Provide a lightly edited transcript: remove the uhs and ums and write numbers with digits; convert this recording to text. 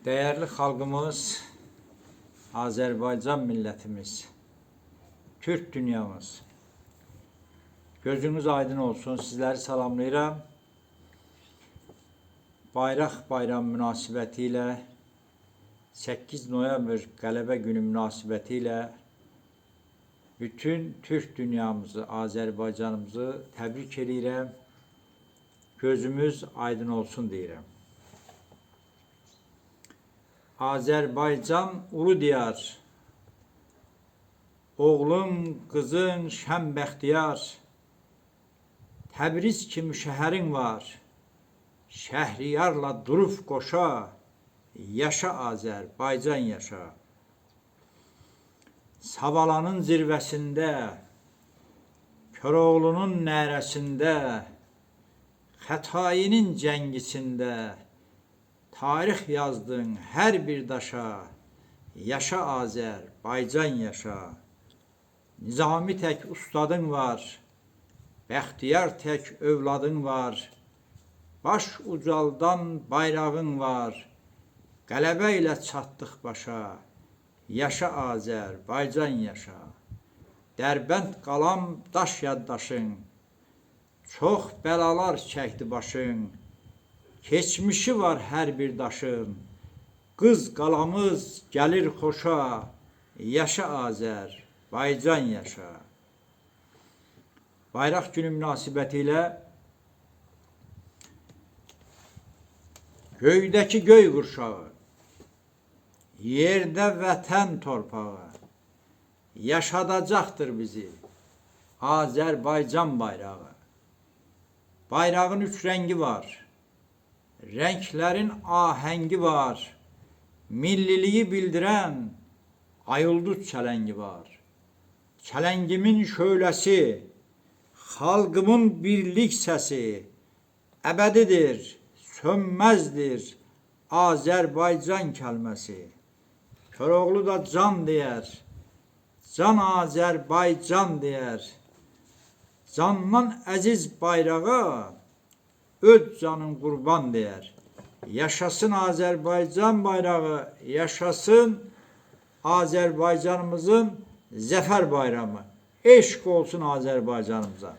Değerli halkımız, Azerbaycan milletimiz, Türk dünyamız, gözünüz aydın olsun. Sizleri salamlayıram. Bayraq bayramı münasibətilə 8 Noyabr Qələbə günü münasibətilə bütün Türk dünyamızı, Azerbaycanımızı təbrik edirəm. Gözümüz aydın olsun deyirəm. Azerbaycan ulu diyar, oğlum, kızın şən bəxtiyar, Təbriz kimi şəhərin var, Şəhriyarla durub qoşa, yaşa Azərbaycan yaşa. Savalanın zirvəsində, Köroğlunun nərəsində, Xətainin cəngisində, tarix yazdın hər bir daşa, yaşa Azərbaycan yaşa. Nizami tək ustadın var, Bəxtiyar tək övladın var, baş ucaldan bayrağın var, qələbə ilə çatdıq başa, yaşa Azərbaycan yaşa. Dərbənd qalam daş yaddaşın, çox bəlalar çəkdi başın, keçmişi var hər bir daşın, qız qalamız gəlir xoşa, yaşa Azərbaycan yaşa. Bayraq günü münasibətilə göydəki göy qurşağı, yerdə vətən torpağı, yaşadacaqdır bizi Azərbaycan bayrağı. Bayrağın üç rəngi var, renklərin ahəngi var, milliliyi bildirən ayılduz çələngi var. Çələngimin şöləsi, xalqımın birlik səsi, əbədidir, sönməzdir Azərbaycan kəlməsi. Köroğlu da can deyər, can Azərbaycan deyər. Candan əziz bayrağa, öz canın qurban deyər. Yaşasın Azərbaycan bayrağı, yaşasın Azərbaycanımızın zəfər bayramı. Eşq olsun Azərbaycanımıza.